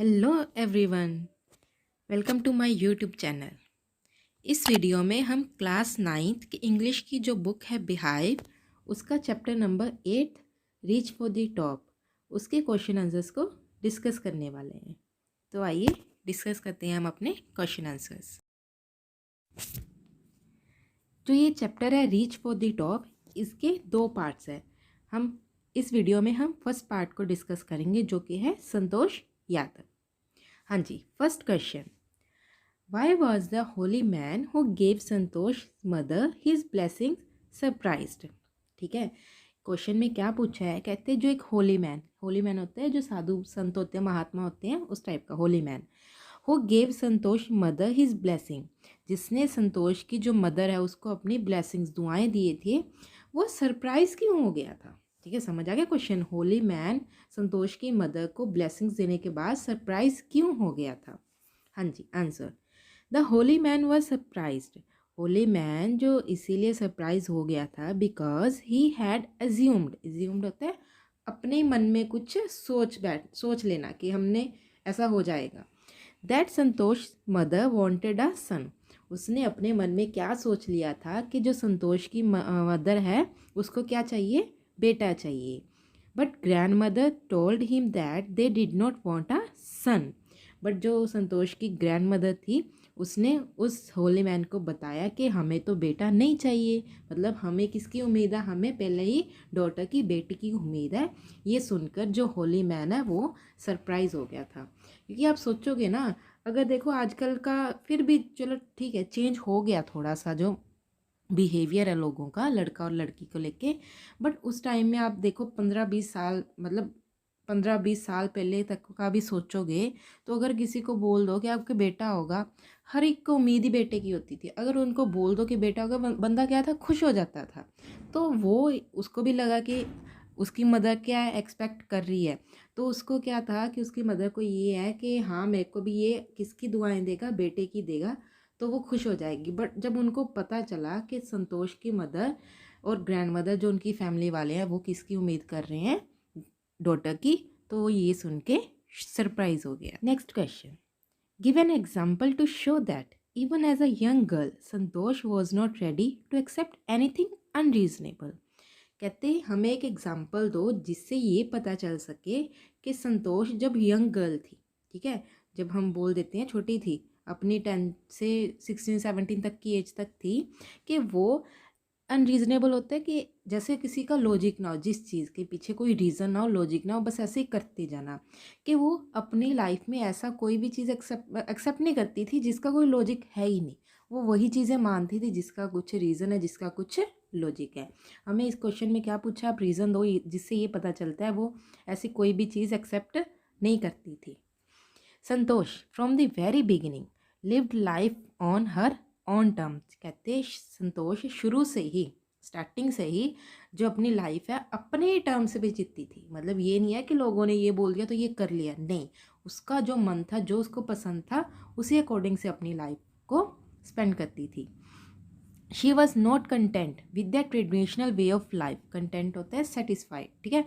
Hello everyone, welcome to my YouTube channel. इस video में हम क्लास 9th की इंग्लिश की जो बुक है बिहाइव, उसका chapter number 8 reach for the top, उसके क्वेश्चन आंसर्स को डिस्कस करने वाले हैं। तो आइए डिस्कस करते हैं हम अपने क्वेश्चन आंसर्स। जो ये चैप्टर है रीच फॉर द टॉप, इसके दो पार्ट्स हैं। हम इस वीडियो में हम फर्स्ट पार्ट को डिस्कस करेंगे जो कि है संतोष यादव। हाँ जी, first question, why was the holy man who gave Santosh mother his blessing surprised. ठीक है, क्वेश्चन में क्या पूछा है, कहते हैं जो एक होली मैन होता है, जो साधु संत होते हैं, महात्मा होते हैं, उस टाइप का Holi man. Who gave Santosh mother his blessing, जिसने संतोष की जो मदर है उसको अपनी ब्लेसिंग्स दुआएं दिए थे, वो सरप्राइज क्यों हो गया था। ठीक है, समझ आ गया क्वेश्चन। होली मैन संतोष की मदर को ब्लेसिंग्स देने के बाद सरप्राइज क्यों हो गया था। हाँ जी, answer, the holy man was surprised. Holy man जो इसीलिए सरप्राइज हो गया था बिकॉज ही हैड एज्यूम्ड होता है अपने मन में कुछ सोच लेना कि हमने ऐसा हो जाएगा। That Santosh mother wanted a son, उसने अपने मन में क्या सोच लिया था कि जो संतोष की मदर है उसको क्या चाहिए, बेटा चाहिए। But grandmother told him that they did not want a son, but जो संतोष की ग्रैंड मदर थी उसने उस होली मैन को बताया कि हमें तो बेटा नहीं चाहिए, मतलब हमें किसकी उम्मीद है, हमें पहले ही डॉटर की बेटी की उम्मीद है। ये सुनकर जो होली मैन है वो सरप्राइज हो गया था। क्योंकि आप सोचोगे ना, अगर देखो आजकल का फिर भी चलो ठीक है, चेंज हो गया थोड़ा सा जो बिहेवियर है लोगों का लड़का और लड़की को लेके, बट उस टाइम में आप देखो 15-20 साल, मतलब 15-20 साल पहले तक का भी सोचोगे तो अगर किसी को बोल दो कि आपके बेटा होगा, हर एक को उम्मीद ही बेटे की होती थी। अगर उनको बोल दो कि बेटा होगा, बंदा क्या था, खुश हो जाता था। तो वो उसको भी लगा कि उसकी मदर क्या एक्सपेक्ट कर रही है, तो उसको क्या था कि उसकी मदर को ये है कि हाँ मेरे को भी ये किसकी दुआएं देगा, बेटे की देगा, तो वो खुश हो जाएगी। बट जब उनको पता चला कि संतोष की मदर और ग्रैंड मदर जो उनकी फैमिली वाले हैं वो किसकी उम्मीद कर रहे हैं, डॉटर की, तो ये सुन के सरप्राइज हो गया। Next question, give an example to show that even as a young girl Santosh was not ready to accept anything unreasonable. कहते हैं हमें एक एग्जाम्पल दो जिससे ये पता चल सके कि संतोष जब यंग गर्ल थी, ठीक है, जब हम बोल देते हैं छोटी थी, अपनी 10 से 16-17 तक की एज तक थी, कि वो अनरीजनेबल होता है कि जैसे किसी का लॉजिक ना हो, जिस चीज़ के पीछे कोई रीज़न ना हो, लॉजिक ना हो, बस ऐसे ही करते जाना, कि वो अपनी लाइफ में ऐसा कोई भी चीज़ एक्सेप्ट नहीं करती थी जिसका कोई लॉजिक है ही नहीं। वो वही चीज़ें मानती थी जिसका कुछ रीज़न है, जिसका कुछ लॉजिक है। हमें इस क्वेश्चन में क्या पूछा, आप रीज़न दो जिससे ये पता चलता है वो ऐसी कोई भी चीज़ एक्सेप्ट नहीं करती थी। Santosh from the very beginning lived life on her on terms. कहते संतोष शुरू से ही, स्टार्टिंग से ही जो अपनी लाइफ है अपने टर्म्स पे जीती थी। मतलब ये नहीं है कि लोगों ने ये बोल दिया तो ये कर लिया, नहीं, उसका जो मन था, जो उसको पसंद था, उसी अकॉर्डिंग से अपनी लाइफ को स्पेंड करती थी। She was not content with the traditional way of life. Content होता है सेटिस्फाइड, ठीक है,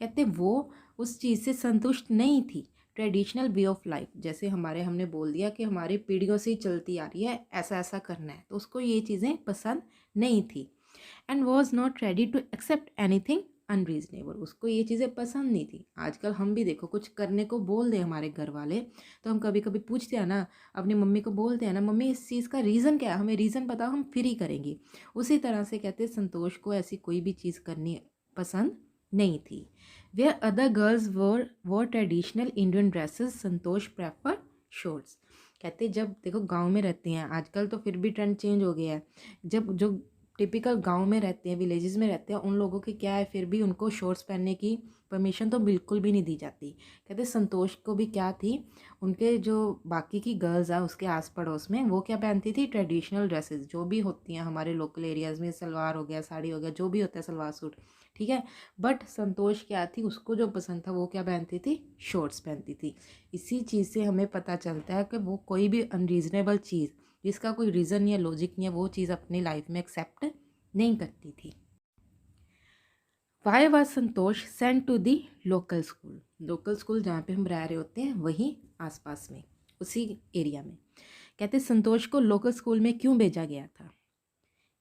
कहते वो उस चीज़ से संतुष्ट नहीं थी। ट्रेडिशनल वे ऑफ लाइफ जैसे हमने बोल दिया कि हमारी पीढ़ियों से ही चलती आ रही है, ऐसा ऐसा करना है, तो उसको ये चीज़ें पसंद नहीं थी। And was not ready to accept anything unreasonable, उसको ये चीज़ें पसंद नहीं थी। आजकल हम भी देखो कुछ करने को बोल दे हमारे घर वाले, तो हम कभी कभी पूछते हैं ना, अपनी मम्मी को बोलते हैं ना, मम्मी इस चीज़ का रीज़न क्या है, हमें रीज़न बताओ, हम फिर ही करेंगे। उसी तरह से कहते संतोष को ऐसी कोई भी चीज़ करनी पसंद नहीं थी। Where other girls wore traditional Indian dresses Santosh prefer shorts. कहते जब देखो गांव में रहते हैं, आजकल तो फिर भी ट्रेंड चेंज हो गया है, जब जो टिपिकल गांव में रहते हैं, विलेजेस में रहते हैं, उन लोगों की क्या है, फिर भी उनको शॉर्ट्स पहनने की परमिशन तो बिल्कुल भी नहीं दी जाती। कहते संतोष को भी क्या थी, उनके जो बाकी की गर्ल्स हैं उसके आस पड़ोस में, वो क्या पहनती थी, ट्रेडिशनल ड्रेसेस जो भी होती हैं हमारे लोकल एरियाज़ में, सलवार हो गया, साड़ी हो गया, जो भी होता है, सलवार सूट, ठीक है। बट संतोष क्या थी, उसको जो पसंद था वो क्या पहनती थी, शॉर्ट्स पहनती थी। इसी चीज़ से हमें पता चलता है कि वो कोई भी अनरीजनेबल चीज़ जिसका कोई रीज़न या लॉजिक नहीं है, वो चीज़ अपनी लाइफ में एक्सेप्ट नहीं करती थी। Why was Santosh sent to the local school. Local school जहाँ पे हम रह रहे होते हैं वहीं आसपास में, उसी एरिया में। कहते संतोष को लोकल स्कूल में क्यों भेजा गया था?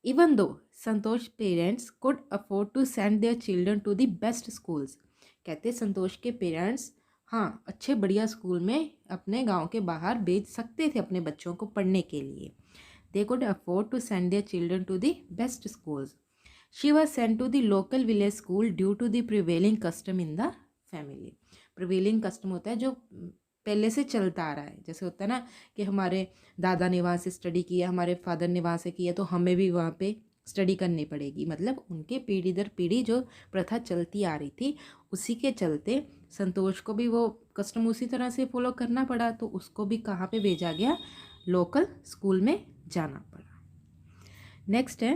Even though Santosh parents could afford to send their children to the best schools. कहते संतोष के पेरेंट्स हाँ अच्छे बढ़िया स्कूल में अपने गांव के बाहर भेज सकते थे अपने बच्चों को पढ़ने के लिए। They could afford to send their children to the best schools. She was sent to the local village school due to the prevailing custom in the family. Prevailing custom होता है जो पहले से चलता आ रहा है, जैसे होता है ना कि हमारे दादा ने वहाँ से स्टडी किया, हमारे फादर ने वहाँ से किया, तो हमें भी वहाँ पे स्टडी करनी पड़ेगी। मतलब उनके पीढ़ी दर पीढ़ी जो प्रथा चलती आ रही थी उसी के चलते संतोष को भी वो कस्टम उसी तरह से फॉलो करना पड़ा, तो उसको भी कहाँ पे भेजा गया? लोकल स्कूल में जाना पड़ा। नेक्स्ट है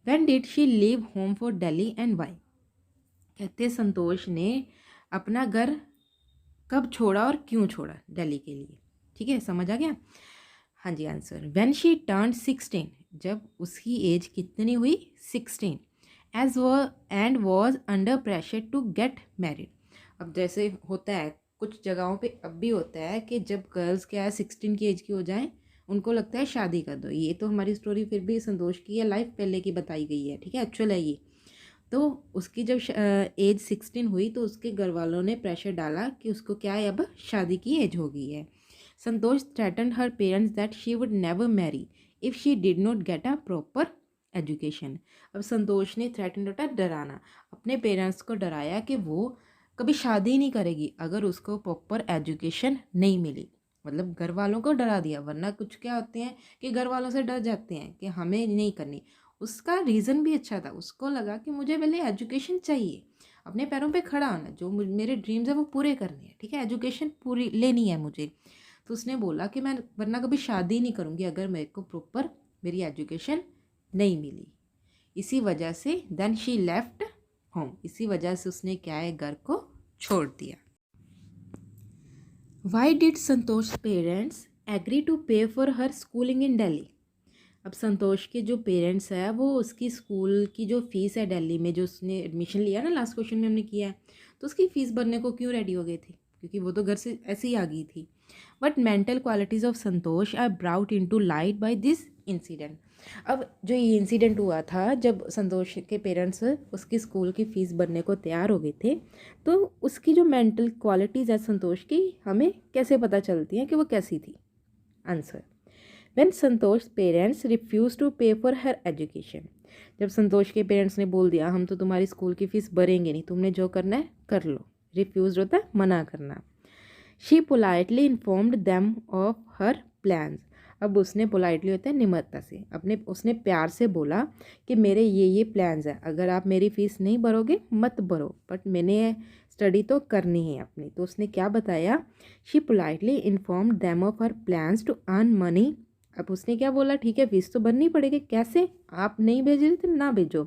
when did she leave home for Delhi and why. कहते संतोष ने अपना घर कब छोड़ा और क्यों छोड़ा दिल्ली के लिए? ठीक है, समझ आ गया? हाँ जी, आंसर व्हेन शी टर्न 16, जब उसकी एज कितनी हुई? 16। एज वो and was under pressure to get married. अब जैसे होता है कुछ जगहों पे अब भी होता है कि जब गर्ल्स क्या है 16 की एज की हो जाएं उनको लगता है शादी कर दो। ये तो हमारी स्टोरी फिर भी संतोष की है, लाइफ पहले की बताई गई है, ठीक है, एक्चुअल है ये। तो उसकी जब एज 16 हुई तो उसके घर वालों ने प्रेशर डाला कि उसको क्या है अब शादी की एज हो गई है। Santosh threatened her parents that she would never marry if she did not get a proper education. अब संतोष ने थ्रेटन होता डराना, अपने पेरेंट्स को डराया कि वो कभी शादी नहीं करेगी अगर उसको प्रॉपर एजुकेशन नहीं मिली। मतलब घर वालों को डरा दिया, वरना कुछ क्या होते हैं कि घर वालों से डर जाते हैं कि हमें नहीं करनी। उसका रीज़न भी अच्छा था, उसको लगा कि मुझे पहले एजुकेशन चाहिए, अपने पैरों पे खड़ा होना, जो मेरे ड्रीम्स है वो पूरे करने हैं, ठीक है, एजुकेशन पूरी लेनी है मुझे। तो उसने बोला कि मैं वरना कभी शादी नहीं करूँगी अगर मेरे को प्रॉपर मेरी एजुकेशन नहीं मिली। इसी वजह से देन शी लेफ्ट होम, इसी वजह से उसने क्या है घर को छोड़ दिया। Why did Santosh parents agree to pay for her schooling in Delhi. अब संतोष के जो पेरेंट्स है वो उसकी स्कूल की जो फ़ीस है दिल्ली में, जो उसने एडमिशन लिया ना, लास्ट क्वेश्चन में हमने किया है, तो उसकी फ़ीस भरने को क्यों रेडी हो गए थे? क्योंकि वो तो घर से ऐसे ही आ गई थी। But mental qualities of Santosh are brought into light by this incident. अब जो ये इंसिडेंट हुआ था जब संतोष के पेरेंट्स उसकी स्कूल की फ़ीस भरने को तैयार हो गए थे, तो उसकी जो मेंटल क्वालिटीज़ है संतोष की हमें कैसे पता चलती हैं कि वो कैसी थी? Answer when Santosh parents refuse to pay for her education. जब संतोष के पेरेंट्स ने बोल दिया हम तो तुम्हारी स्कूल की फ़ीस भरेंगे नहीं, तुमने जो करना है कर लो। रिफ्यूज़ होता है मना करना। She politely informed them of her plans. अब उसने पोलाइटली होता है निम्रता से, उसने प्यार से बोला कि मेरे ये प्लान्स हैं, अगर आप मेरी फ़ीस नहीं भरोगे मत भरो, बट मैंने स्टडी तो करनी है अपनी। तो उसने क्या बताया? She politely informed them of her plans to earn money. अब उसने क्या बोला? ठीक है फ़ीस तो भरनी पड़ेगी, कैसे? आप नहीं भेज रहे तो ना भेजो।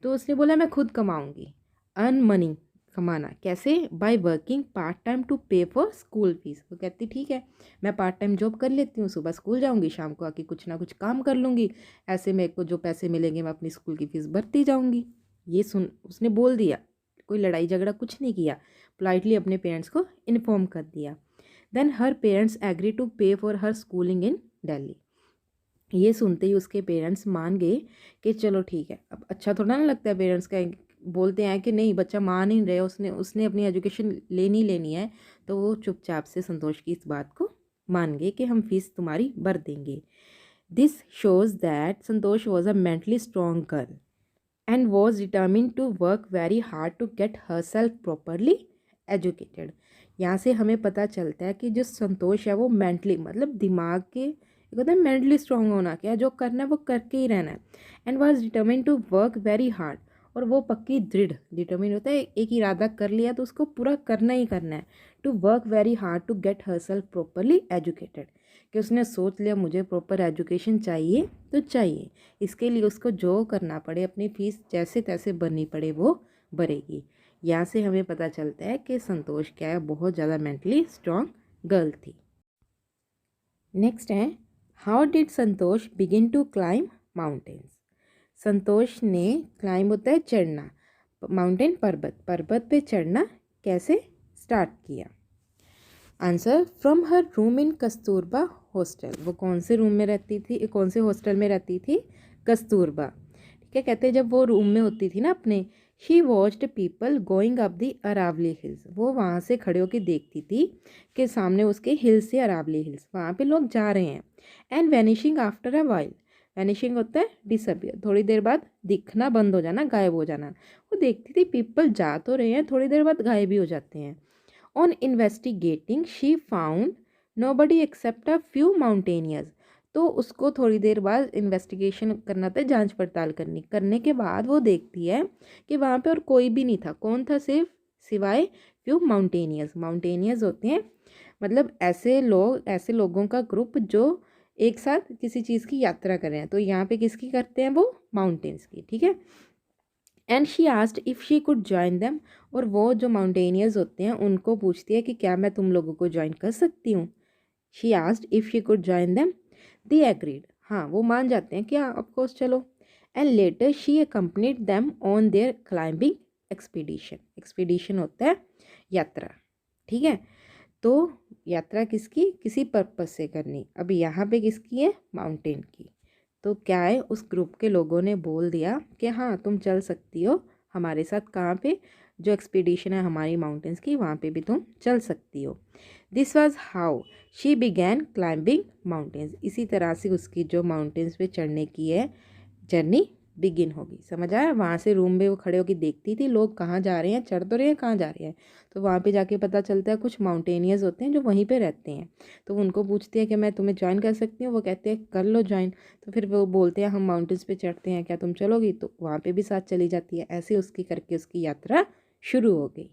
तो उसने बोला मैं खुद कमाऊँगी। अर्न मनी, कमाना कैसे? By working part time to pay for school fees. वो कहती ठीक है मैं पार्ट टाइम जॉब कर लेती हूँ, सुबह स्कूल जाऊँगी, शाम को आके कुछ ना कुछ काम कर लूँगी, ऐसे मेरे को जो पैसे मिलेंगे मैं अपनी स्कूल की फ़ीस भरती जाऊँगी। ये सुन उसने बोल दिया, कोई लड़ाई झगड़ा कुछ नहीं किया, पोलाइटली अपने पेरेंट्स को इन्फॉर्म कर दिया। Then her parents agree to pay for her schooling in Delhi. ये सुनते ही उसके पेरेंट्स मान गए कि चलो ठीक है। अब अच्छा थोड़ा ना लगता है पेरेंट्स का, बोलते हैं कि नहीं बच्चा मान नहीं रहे, उसने अपनी एजुकेशन लेनी है, तो वो चुपचाप से संतोष की इस बात को मान गए कि हम फीस तुम्हारी भर देंगे। This shows that Santosh was a mentally strong girl and was determined to work very hard to get herself properly educated. यहाँ से हमें पता चलता है कि जो संतोष है वो मेंटली मतलब दिमाग के होता है मेंटली स्ट्रॉन्ग होना, क्या जो करना है वो करके ही रहना है। And was determined to work very hard, और वो पक्की दृढ़, डिटर्मिन होता है एक इरादा कर लिया तो उसको पूरा करना ही करना है। To work very hard to get herself properly educated, कि उसने सोच लिया मुझे प्रॉपर एजुकेशन चाहिए तो चाहिए, इसके लिए उसको जो करना पड़े अपनी फ़ीस जैसे तैसे भरनी पड़े वो भरेगी। यहाँ से हमें पता चलता है कि संतोष क्या है, बहुत ज़्यादा मेंटली स्ट्रॉन्ग गर्ल थी। नेक्स्ट है how did Santosh begin to climb mountains. Santosh ने क्लाइंब होता है चढ़ना, माउंटेन पर्वत पे चढ़ना कैसे स्टार्ट किया। Answer, from her room in Kasturba hostel. वो कौन से रूम में रहती थी, कौन से हॉस्टल में रहती थी? कस्तूरबा। ठीक है, कहते हैं जब वो रूम में होती थी ना अपने, she watched people going up the Aravalli hills. वो वहाँ से खड़े होकर देखती थी कि सामने उसके हिल्स से अरावली हिल्स, वहाँ पे लोग जा रहे हैं। And vanishing after a while. Vanishing होता है डिसअपियर, थोड़ी देर बाद दिखना बंद हो जाना, गायब हो जाना। वो देखती थी पीपल जा तो रहे हैं, थोड़ी देर बाद गायब भी हो जाते हैं। On investigating she found nobody except a few mountaineers. तो उसको थोड़ी देर बाद इन्वेस्टिगेशन करना था, जांच पड़ताल करने के बाद वो देखती है कि वहाँ पे और कोई भी नहीं था। कौन था? सिर्फ सिवाय फ्यू माउंटेनियर्स। माउंटेनियर्स होते हैं मतलब ऐसे लोग, ऐसे लोगों का ग्रुप जो एक साथ किसी चीज़ की यात्रा कर रहे हैं। तो यहाँ पे किसकी करते हैं? वो माउंटेन्स की। ठीक है। And she asked if she could join them. और वो जो माउंटेनियर्स होते हैं उनको पूछती है कि क्या मैं तुम लोगों को ज्वाइन कर सकती हूँ। She asked if she could join them. They agreed. हाँ, वो मान जाते हैं कि हाँ ऑफकोर्स चलो। And later she accompanied them on their climbing expedition. Expedition होता है यात्रा। ठीक है, तो यात्रा किसकी? किसी पर्पस से करनी। अब यहाँ पे किसकी है? माउंटेन की। तो क्या है, उस ग्रुप के लोगों ने बोल दिया कि हाँ तुम चल सकती हो हमारे साथ। कहाँ पे? जो एक्सपीडिशन है हमारी माउंटेन्स की, वहाँ पे भी तुम चल सकती हो। This was how she began climbing mountains. इसी तरह से उसकी जो माउंटेन्स पे चढ़ने की है जर्नी बिगिन होगी। समझ आया? वहाँ से रूम में वो खड़े होकर देखती थी लोग कहाँ जा रहे हैं, चढ़ तो रहे हैं, कहाँ जा रहे हैं। तो वहाँ पे जाके पता चलता है कुछ माउंटेनियर्स होते हैं जो वहीं पे रहते हैं। तो वो उनको पूछती है कि मैं तुम्हें ज्वाइन कर सकती हूँ। वो कहते हैं कर लो ज्वाइन। तो फिर वो बोलते हैं हम माउंटेन्स पे चढ़ते हैं, क्या तुम चलोगी? तो वहाँ पे भी साथ चली जाती है। ऐसे उसकी करके उसकी यात्रा शुरू हो गई।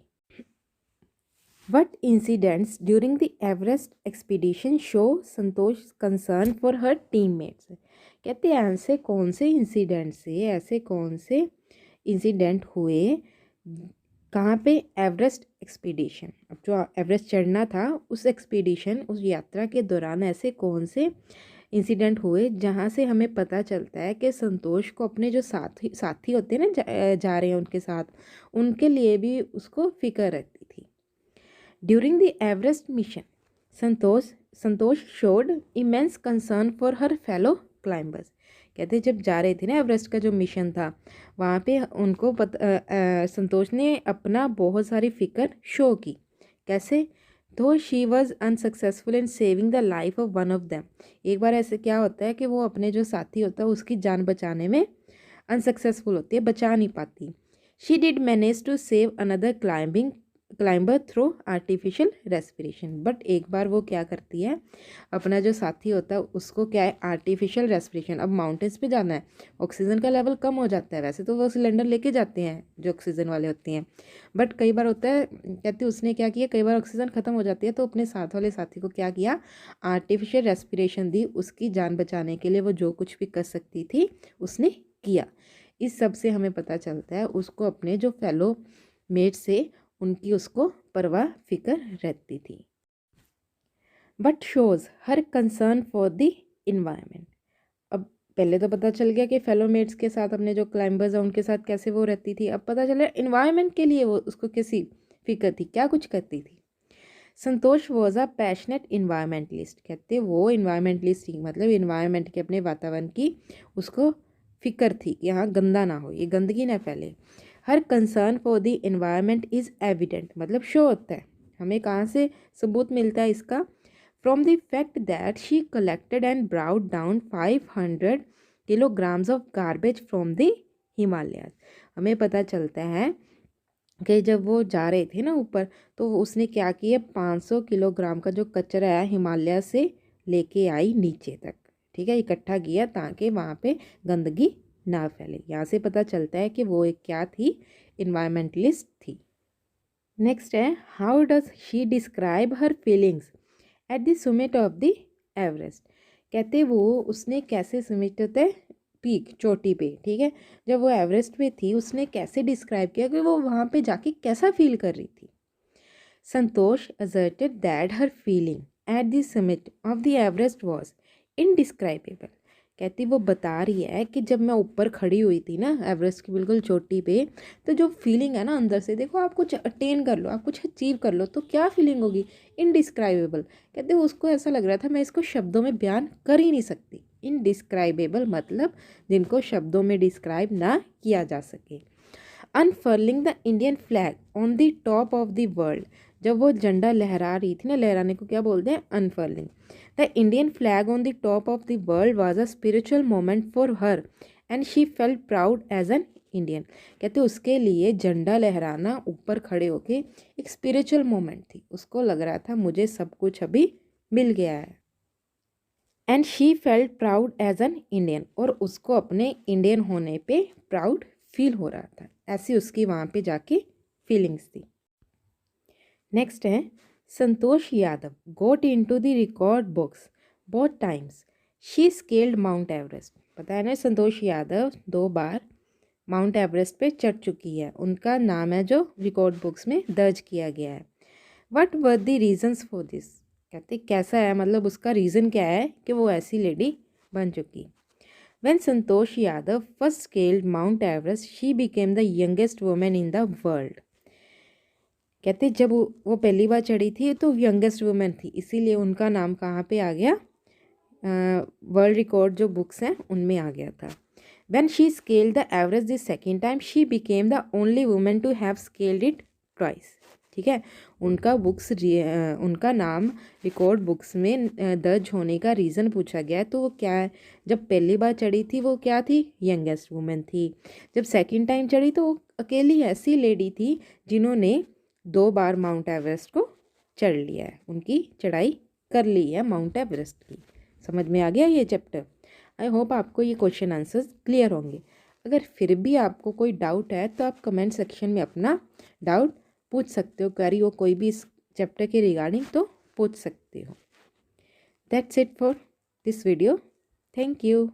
What incidents during the Everest expedition show Santosh concern for her teammates? कहते हैं ऐसे कौन से इंसिडेंट से, ऐसे कौन से इंसिडेंट हुए कहाँ पे? Everest expedition. अब जो एवरेस्ट चढ़ना था उस एक्सपीडिशन, उस यात्रा के दौरान ऐसे कौन से इंसिडेंट हुए जहाँ से हमें पता चलता है कि संतोष को अपने जो साथी होते हैं ना, जा रहे हैं उनके साथ, उनके लिए भी उसको फिक्र रहती थी। During the Everest mission Santosh showed immense concern for her fellow climbers. कहते जब जा रहे थे ना एवरेस्ट का जो मिशन था, वहाँ पे उनको संतोष ने अपना बहुत सारी फिक्र शो की। कैसे? तो she was unsuccessful in saving the life of one of them. एक बार ऐसे क्या होता है कि वो अपने जो साथी होता है उसकी जान बचाने में अनसक्सेसफुल होती है, बचा नहीं पाती। She did manage to save another climber through artificial respiration. But एक बार वो क्या करती है, अपना जो साथी होता है उसको क्या है, आर्टिफिशियल रेस्पिरेशन। अब माउंटेन्स पे जाना है, ऑक्सीजन का लेवल कम हो जाता है। वैसे तो वो सिलेंडर लेके जाते हैं जो ऑक्सीजन वाले होते हैं, बट कई बार होता है, कहती है उसने क्या किया, कई बार ऑक्सीजन ख़त्म हो जाती है तो अपने साथ वाले साथी को क्या किया, आर्टिफिशियल रेस्पिरेशन दी। उसकी जान बचाने के लिए वो जो कुछ भी कर सकती थी उसने किया। इस सब से हमें पता चलता है उसको अपने जो फेलो मेट से उनकी उसको परवाह फिक्र रहती थी। But shows her concern for the environment. अब पहले तो पता चल गया कि फेलो मेट्स के साथ, अपने जो क्लाइंबर्स हैं उनके साथ कैसे वो रहती थी। अब पता चला इन्वायरमेंट के लिए वो उसको कैसी फिक्र थी, क्या कुछ करती थी। संतोष वॉज अ पैशनेट इन्वायरमेंटलिस्ट। कहते वो इन्वायरमेंटलिस्ट थी, मतलब इन्वायरमेंट के, अपने वातावरण की उसको फिक्र थी कि हाँ गंदा ना हो, ये गंदगी ना फैले। Her concern for the environment is evident, मतलब शो होता है। हमें कहाँ से सबूत मिलता है इसका? From the fact that she collected and brought down 500 kilograms of garbage from the Himalayas. हमें पता चलता है कि जब वो जा रहे थे ना ऊपर, तो उसने क्या किया, 500 किलोग्राम का जो कचरा है हिमालय से लेके आई नीचे तक। ठीक है, इकट्ठा किया ताकि वहाँ पे गंदगी ना फैले। यहाँ से पता चलता है कि वो एक क्या थी, इन्वायरमेंटलिस्ट थी। नेक्स्ट है, how does she describe her feelings at the Sumit of the Everest. कहते वो उसने कैसे सुमिट होते हैं, पीक, चोटी पे। ठीक है, जब वो एवरेस्ट पे थी उसने कैसे डिस्क्राइब किया कि वो वहाँ पे जाके कैसा फील कर रही थी। संतोष asserted that her feeling at the summit of the Everest was indescribable। कहती वो बता रही है कि जब मैं ऊपर खड़ी हुई थी ना एवरेस्ट की बिल्कुल चोटी पे, तो जो फीलिंग है ना अंदर से, देखो आप कुछ अटेन कर लो, आप कुछ अचीव कर लो तो क्या फीलिंग होगी, इनडिस्क्राइबेबल। कहते उसको ऐसा लग रहा था मैं इसको शब्दों में बयान कर ही नहीं सकती। इनडिस्क्राइबेबल मतलब जिनको शब्दों में डिस्क्राइब ना किया जा सके। Unfurling the Indian flag on the top of the world, जब वो झंडा लहरा रही थी ना, लहराने को क्या बोलते हैं, unfurling. The Indian flag on the top of the world was a spiritual moment for her and she felt proud as an Indian. कहते उसके लिए झंडा लहराना ऊपर खड़े होके एक स्पिरिचुअल मोमेंट थी, उसको लग रहा था मुझे सब कुछ अभी मिल गया है। And she felt proud as an Indian, और उसको अपने इंडियन होने पे प्राउड फील हो रहा था, ऐसी उसकी वहाँ पे जाके फीलिंग्स थी। नेक्स्ट है Santosh Yadav got into the record books both times she scaled Mount Everest. पता है ना, संतोष यादव 2 बार माउंट एवरेस्ट पे चढ़ चुकी है, उनका नाम है जो रिकॉर्ड बुक्स में दर्ज किया गया है। What were the reasons for this, कहते कैसा है, मतलब उसका रीज़न क्या है कि वो ऐसी लेडी बन चुकी। When Santosh Yadav first scaled Mount Everest, she became the youngest woman in the world. कहते जब वो पहली बार चढ़ी थी तो यंगेस्ट वुमेन थी, इसीलिए उनका नाम कहाँ पे आ गया, वर्ल्ड रिकॉर्ड जो बुक्स हैं उनमें आ गया था। When she scaled the Everest the second time, she became the only woman to have scaled it twice. ठीक है, उनका नाम रिकॉर्ड बुक्स में दर्ज होने का रीज़न पूछा गया है, तो वो क्या है, जब पहली बार चढ़ी थी वो क्या थी, यंगेस्ट वुमेन थी। जब सेकंड टाइम चढ़ी तो वो अकेली ऐसी लेडी थी जिन्होंने 2 बार माउंट एवरेस्ट को चढ़ लिया है, उनकी चढ़ाई कर ली है माउंट एवरेस्ट की। समझ में आ गया ये चैप्टर। आई होप आपको ये क्वेश्चन आंसर्स क्लियर होंगे। अगर फिर भी आपको कोई डाउट है तो आप कमेंट सेक्शन में अपना डाउट पूछ सकते हो, क्वेरी हो कोई भी इस चैप्टर के रिगार्डिंग तो पूछ सकते हो। That's it for this video. Thank you.